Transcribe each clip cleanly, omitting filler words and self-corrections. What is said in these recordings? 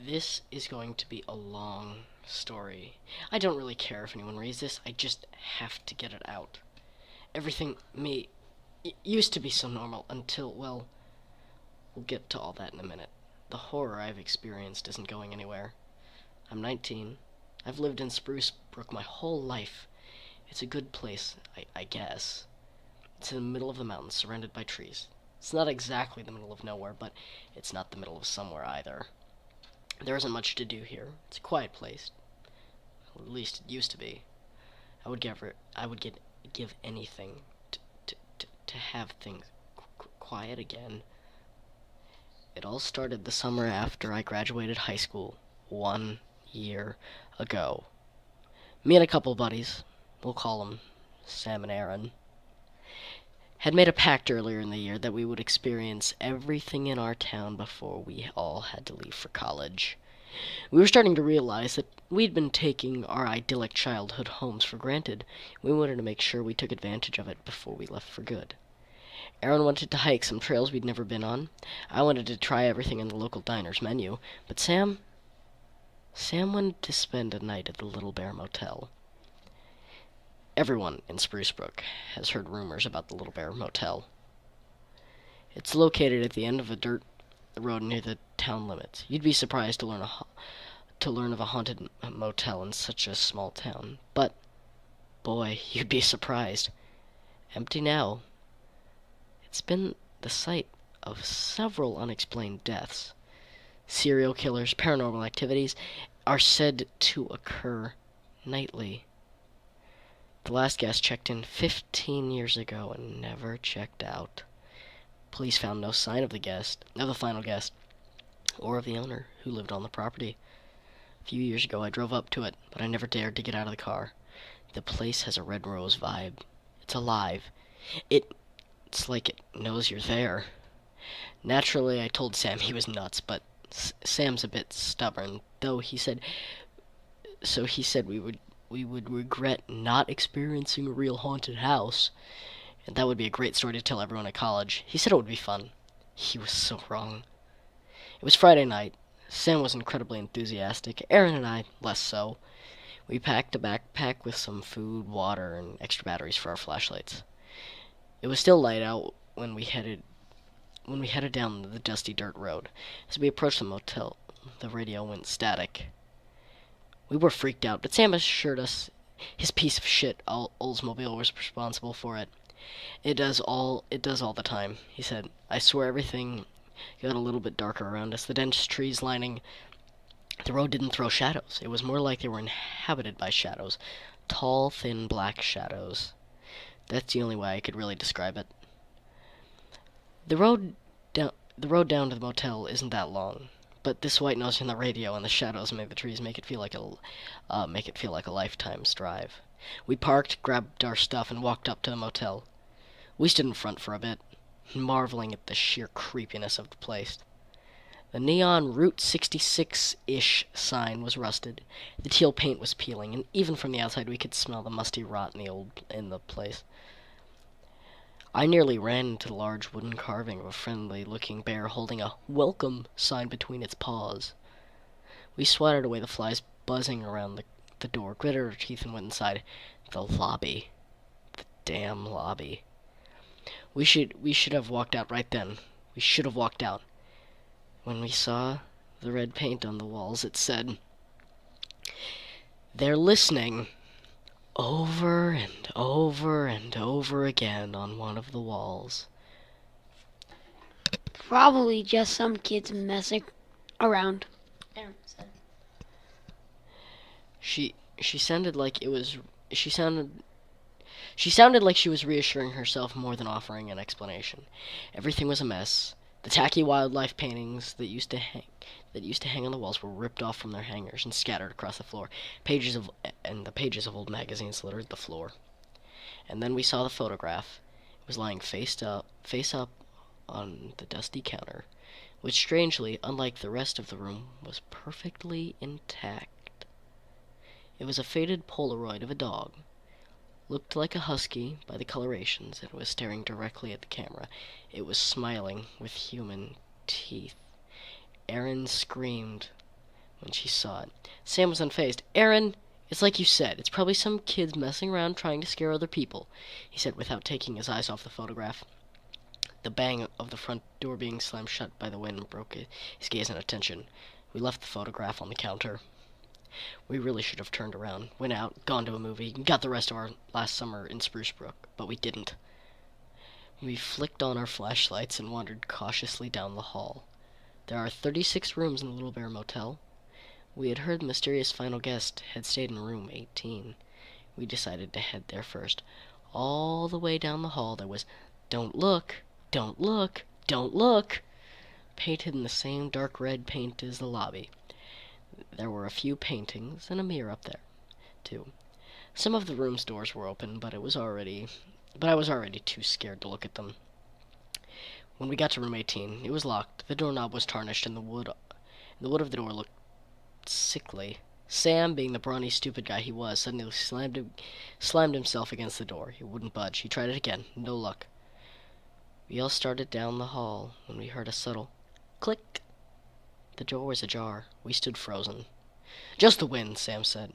This is going to be a long story. I don't really care if anyone reads this, I just have to get it out. Everything used to be so normal until, well, we'll get to all that in a minute. The horror I've experienced isn't going anywhere. I'm 19. I've lived in Spruce Brook my whole life. It's a good place, I guess. It's in the middle of the mountains, surrounded by trees. It's not exactly the middle of nowhere, but it's not the middle of somewhere either. There isn't much to do here. It's a quiet place. At least it used to be. I would give anything to have things quiet again. It all started the summer after I graduated high school, 1 year ago. Me and a couple buddies, we'll call them Sam and Aaron, had made a pact earlier in the year that we would experience everything in our town before we all had to leave for college. We were starting to realize that we'd been taking our idyllic childhood homes for granted. We wanted to make sure we took advantage of it before we left for good. Aaron wanted to hike some trails we'd never been on. I wanted to try everything in the local diner's menu. But Sam wanted to spend a night at the Little Bear Motel. Everyone in Spruce Brook has heard rumors about the Little Bear Motel. It's located at the end of a dirt road near the town limits. You'd be surprised to learn of a haunted motel in such a small town. But, boy, you'd be surprised. Empty now. It's been the site of several unexplained deaths. Serial killers, paranormal activities are said to occur nightly. The last guest checked in 15 years ago and never checked out. Police found no sign of the final guest, or of the owner who lived on the property. A few years ago I drove up to it, but I never dared to get out of the car. The place has a Red Rose vibe. It's alive. It's like it knows you're there. Naturally, I told Sam he was nuts, but Sam's a bit stubborn, though he said we would regret not experiencing a real haunted house, and that would be a great story to tell everyone at college. He said it would be fun. He was so wrong. It was Friday night. Sam was incredibly enthusiastic. Aaron and I, less so. We packed a backpack with some food, water, and extra batteries for our flashlights. It was still light out when we headed down the dusty dirt road. As we approached the motel, the radio went static. We were freaked out, but Sam assured us his piece of shit Oldsmobile was responsible for it. It does all the time, he said. I swear everything got a little bit darker around us. The dense trees lining the road didn't throw shadows. It was more like they were inhabited by shadows. Tall, thin, black shadows. That's the only way I could really describe it. The road down to the motel isn't that long, but this white noise from the radio and the shadows make the trees make it feel like a lifetime's drive. We parked, grabbed our stuff, and walked up to the motel. We stood in front for a bit, marveling at the sheer creepiness of the place. The neon Route 66-ish sign was rusted. The teal paint was peeling, and even from the outside we could smell the musty rot in the place. I nearly ran into the large wooden carving of a friendly-looking bear holding a "welcome" sign between its paws. We swatted away the flies buzzing around the door, gritted our teeth, and went inside. The lobby. The damn lobby. We should have walked out right then. We should have walked out. When we saw the red paint on the walls, it said, "They're listening," over and over and over again on one of the walls. Probably just some kids messing around, Aaron said. She sounded like she was reassuring herself more than offering an explanation. Everything was a mess. The tacky wildlife paintings that used to hang on the walls were ripped off from their hangers and scattered across the floor. Pages of old magazines littered the floor. And then we saw the photograph. It was lying face up on the dusty counter, which strangely, unlike the rest of the room, was perfectly intact. It was a faded Polaroid of a dog. Looked like a husky by the colorations, and was staring directly at the camera. It was smiling with human teeth. Aaron screamed when she saw it. Sam was unfazed. "Aaron, it's like you said. It's probably some kids messing around trying to scare other people," he said without taking his eyes off the photograph. The bang of the front door being slammed shut by the wind broke his gaze and attention. We left the photograph on the counter. We really should have turned around, went out, gone to a movie, and got the rest of our last summer in Spruce Brook, but we didn't. We flicked on our flashlights and wandered cautiously down the hall. There are 36 rooms in the Little Bear Motel. We had heard the mysterious final guest had stayed in room 18. We decided to head there first. All the way down the hall there was, "Don't look, don't look, don't look," painted in the same dark red paint as the lobby. There were a few paintings and a mirror up there, too. Some of the rooms' doors were open, but I was already too scared to look at them. When we got to room 18, it was locked. The doorknob was tarnished, and the wood of the door looked sickly. Sam, being the brawny, stupid guy he was, suddenly slammed himself against the door. He wouldn't budge. He tried it again. No luck. We all started down the hall when we heard a subtle click. The door was ajar. We stood frozen. "Just the wind," Sam said.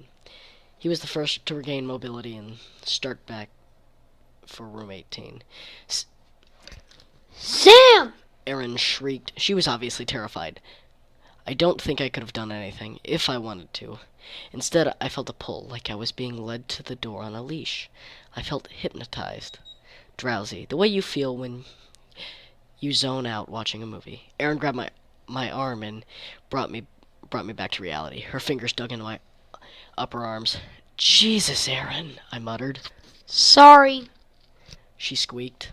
He was the first to regain mobility and start back for room 18. Sam! Erin shrieked. She was obviously terrified. I don't think I could have done anything, if I wanted to. Instead, I felt a pull, like I was being led to the door on a leash. I felt hypnotized, drowsy, the way you feel when you zone out watching a movie. Erin grabbed my arm and brought me back to reality. Her fingers dug into my upper arms. "Jesus, Erin," I muttered. Sorry. She squeaked.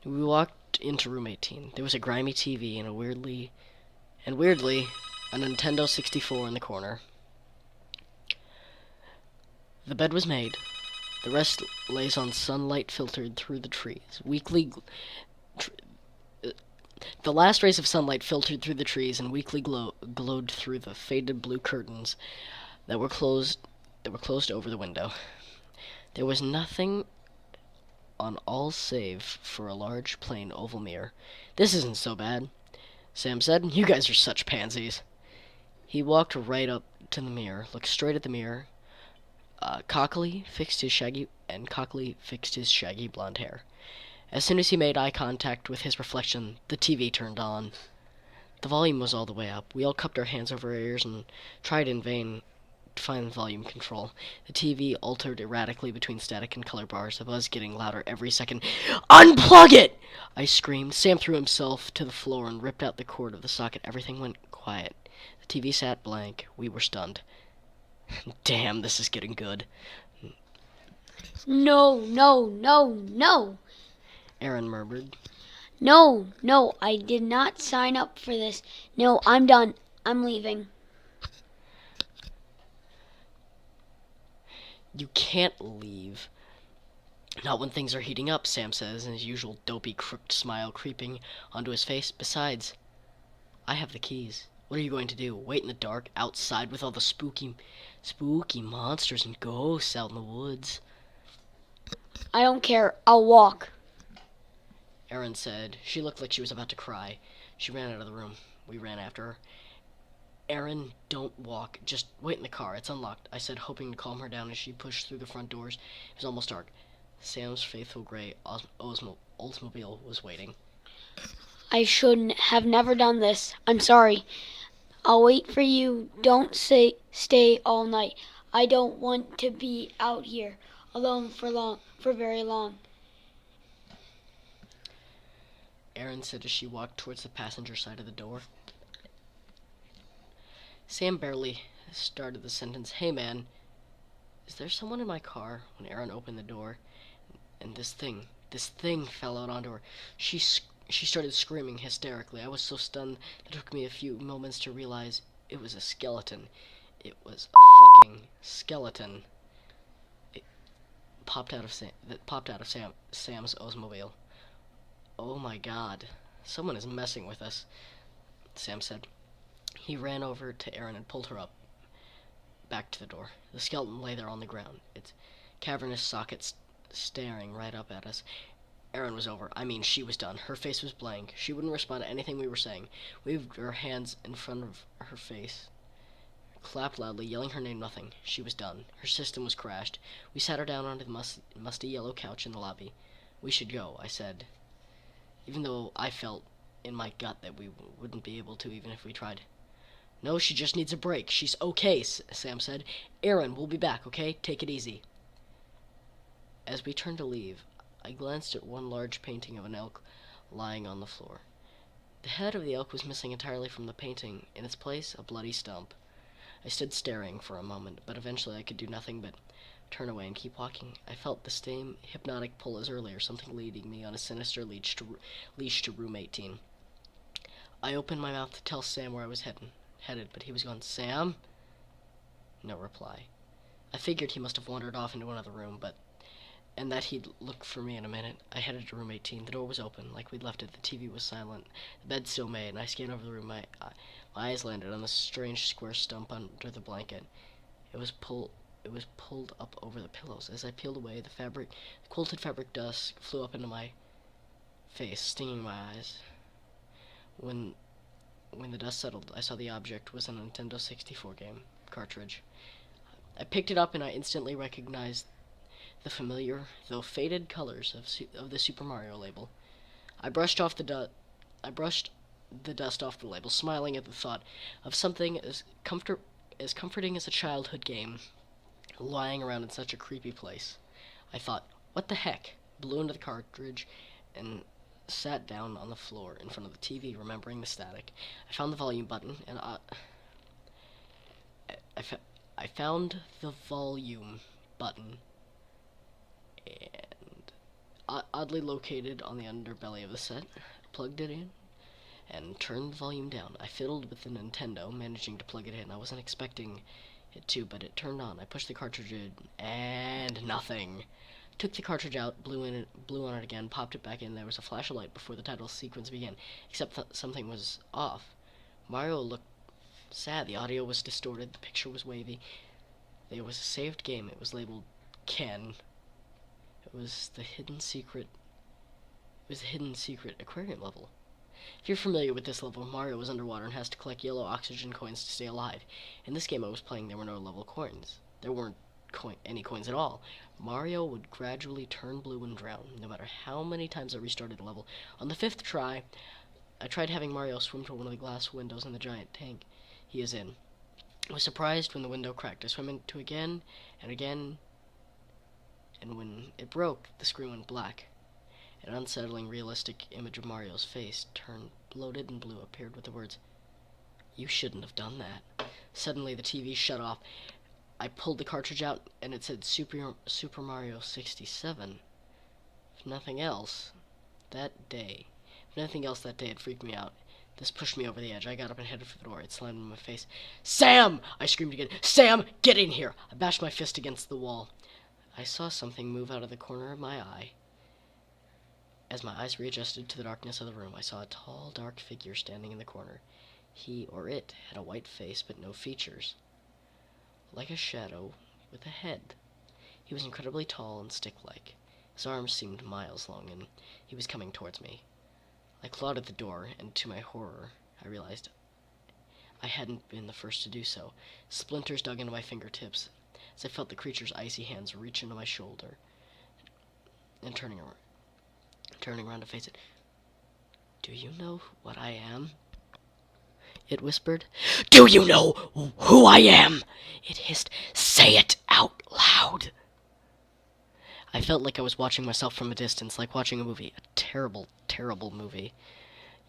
We walked into room 18. There was a grimy TV and weirdly, a Nintendo 64 in the corner. The bed was made. The rest lays on sunlight filtered through the trees. The last rays of sunlight filtered through the trees and weakly glowed through the faded blue curtains that were closed over the window. There was nothing on all save for a large plain oval mirror. "This isn't so bad," Sam said. "You guys are such pansies." He walked right up to the mirror, looked straight at the mirror, cockily fixed his shaggy blonde hair. As soon as he made eye contact with his reflection, the TV turned on. The volume was all the way up. We all cupped our hands over our ears and tried in vain to find the volume control. The TV altered erratically between static and color bars, the buzz getting louder every second. "Unplug it!" I screamed. Sam threw himself to the floor and ripped out the cord of the socket. Everything went quiet. The TV sat blank. We were stunned. "Damn, this is getting good," No, no, no, no. Erin murmured. No, no, I did not sign up for this. No, I'm done. I'm leaving. "You can't leave. Not when things are heating up," Sam says, his usual dopey, crooked smile creeping onto his face. "Besides, I have the keys. What are you going to do? Wait in the dark outside with all the spooky monsters and ghosts out in the woods?" I don't care. I'll walk. Erin said. She looked like she was about to cry. She ran out of the room. We ran after her. "Erin, don't walk. Just wait in the car. It's unlocked," I said, hoping to calm her down as she pushed through the front doors. It was almost dark. Sam's faithful gray Oldsmobile was waiting. I shouldn't have never done this. I'm sorry. I'll wait for you. Don't stay all night. I don't want to be out here alone for very long. Erin said as she walked towards the passenger side of the door. Sam barely started the sentence. "Hey man, is there someone in my car?" when Erin opened the door, and this thing fell out onto her. She started screaming hysterically. I was so stunned that it took me a few moments to realize it was a skeleton. It was a fucking skeleton. It popped out of Sam's Oldsmobile. "Oh my god, someone is messing with us," Sam said. He ran over to Erin and pulled her up, back to the door. The skeleton lay there on the ground, its cavernous sockets staring right up at us. Erin was over. I mean, she was done. Her face was blank. She wouldn't respond to anything we were saying. We waved her hands in front of her face clapped loudly, yelling her name. Nothing. She was done. Her system was crashed. We sat her down onto the musty yellow couch in the lobby. We should go, I said, even though I felt in my gut that we wouldn't be able to even if we tried. No, she just needs a break. She's okay, Sam said. Aaron, we'll be back, okay? Take it easy. As we turned to leave, I glanced at one large painting of an elk lying on the floor. The head of the elk was missing entirely from the painting. In its place, a bloody stump. I stood staring for a moment, but eventually I could do nothing but turn away and keep walking. I felt the same hypnotic pull as earlier, something leading me on a sinister leash to room 18. I opened my mouth to tell Sam where I was headed, but he was gone. Sam? No reply. I figured he must have wandered off into another room, and that he'd look for me in a minute. I headed to room 18. The door was open, like we'd left it. The TV was silent. The bed still made, and I scanned over the room. My eyes landed on the strange square stump under the blanket. It was pulled up over the pillows. As I peeled away, the quilted fabric dust flew up into my face, stinging my eyes. When the dust settled, I saw the object was a Nintendo 64 game cartridge. I picked it up and I instantly recognized the familiar, though faded, colors of the Super Mario label. I brushed the dust off the label, smiling at the thought of something as comforting as a childhood game lying around in such a creepy place. I thought, what the heck? Blew into the cartridge and sat down on the floor in front of the TV, remembering the static. I found the volume button, and I found the volume button, and oddly located on the underbelly of the set. Plugged it in and turned the volume down. I fiddled with the Nintendo, managing to plug it in. I wasn't expecting it to, but it turned on. I pushed the cartridge in, and nothing. Took the cartridge out, blew on it again, popped it back in. There was a flash of light before the title sequence began, except something was off. Mario looked sad. The audio was distorted. The picture was wavy. There was a saved game. It was labeled Ken. It was the hidden secret aquarium level. If you're familiar with this level, Mario is underwater and has to collect yellow oxygen coins to stay alive. In this game I was playing, there were no level coins. There weren't any coins at all. Mario would gradually turn blue and drown, no matter how many times I restarted the level. On the 5th try, I tried having Mario swim to one of the glass windows in the giant tank he is in. I was surprised when the window cracked. I swam into again and again, and when it broke, the screen went black. An unsettling, realistic image of Mario's face, turned bloated and blue, appeared with the words, "You shouldn't have done that." Suddenly, the TV shut off. I pulled the cartridge out, and it said Super Mario 67. If nothing else, that day had freaked me out. This pushed me over the edge. I got up and headed for the door. It slammed in my face. "Sam!" I screamed again. "Sam, get in here!" I bashed my fist against the wall. I saw something move out of the corner of my eye. As my eyes readjusted to the darkness of the room, I saw a tall, dark figure standing in the corner. He, or it, had a white face but no features. Like a shadow with a head. He was incredibly tall and stick-like. His arms seemed miles long, and he was coming towards me. I clawed at the door, and to my horror, I realized I hadn't been the first to do so. Splinters dug into my fingertips as I felt the creature's icy hands reach into my shoulder, and turning around to face it. "Do you know what I am?" it whispered. "Do you know who I am?" it hissed. "Say it out loud." I felt like I was watching myself from a distance, like watching a movie. A terrible, terrible movie.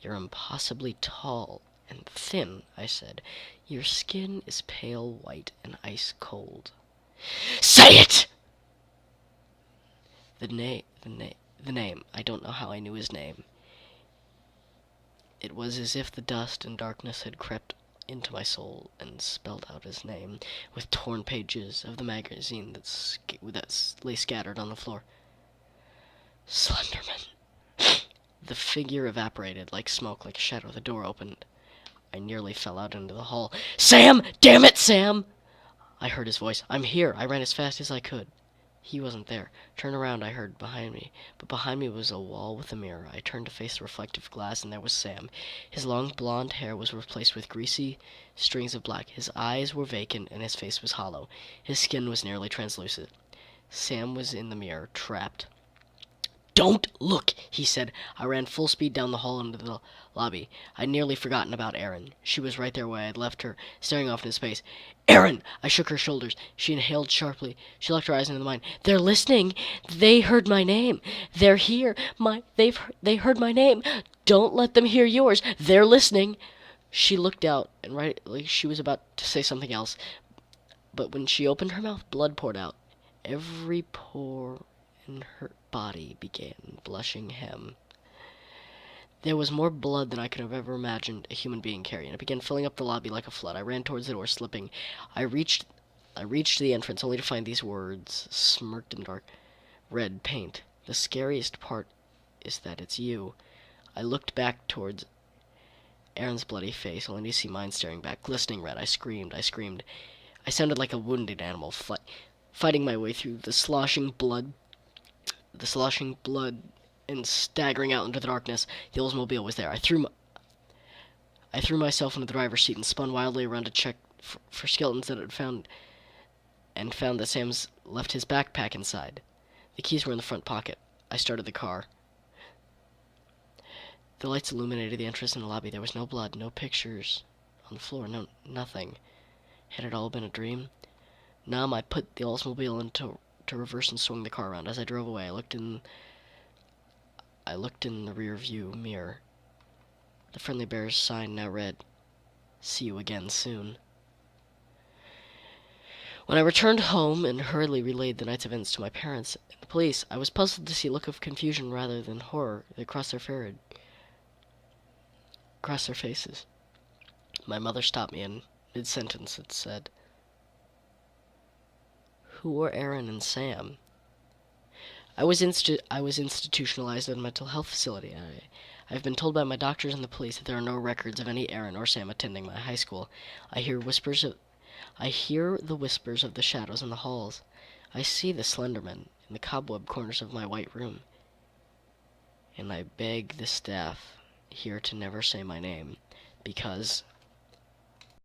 "You're impossibly tall and thin," I said. "Your skin is pale white and ice cold." "Say it!" The name. I don't know how I knew his name. It was as if the dust and darkness had crept into my soul and spelled out his name, with torn pages of the magazine that lay scattered on the floor. Slenderman. The figure evaporated like smoke, like a shadow. The door opened. I nearly fell out into the hall. "Sam! Damn it, Sam!" I heard his voice. "I'm here." I ran as fast as I could. He wasn't there. Turn around, I heard behind me. But behind me was a wall with a mirror. I turned to face the reflective glass, and there was Sam. His long blonde hair was replaced with greasy strings of black. His eyes were vacant, and his face was hollow. His skin was nearly translucent. Sam was in the mirror, trapped. "Don't look," he said. I ran full speed down the hall into the lobby. I'd nearly forgotten about Erin. She was right there where I had left her, staring off into space. "Erin!" I shook her shoulders. She inhaled sharply. She locked her eyes into mine. "They're listening. They heard my name. They're here. They heard my name. Don't let them hear yours. They're listening." She looked out, and right like she was about to say something else. But when she opened her mouth, blood poured out. Every pore in her body began blushing hem. There was more blood than I could have ever imagined a human being carry, and it began filling up the lobby like a flood. I ran towards the door, slipping. I reached the entrance only to find these words smirked in dark red paint. "The scariest part is that it's you." I looked back towards Erin's bloody face, only to see mine staring back, glistening red. I screamed. I sounded like a wounded animal, fighting my way through the sloshing blood, and staggering out into the darkness. The Oldsmobile was there. I threw myself into the driver's seat and spun wildly around to check for skeletons that had found that Sam's left his backpack inside. The keys were in the front pocket. I started the car. The lights illuminated the entrance in the lobby. There was no blood, no pictures on the floor, nothing. Had it all been a dream? Numb, I put the Oldsmobile into reverse and swung the car around. As I drove away, I looked in the rear view mirror. The Friendly Bears sign now read, "See you again soon." When I returned home and hurriedly relayed the night's events to my parents and the police, I was puzzled to see a look of confusion rather than horror that crossed their faces. My mother stopped me in mid-sentence and said, "Who are Erin and Sam?" I was institutionalized at a mental health facility. I've been told by my doctors and the police that there are no records of any Erin or Sam attending my high school. I hear the whispers of the shadows in the halls. I see the Slenderman in the cobweb corners of my white room. And I beg the staff here to never say my name, because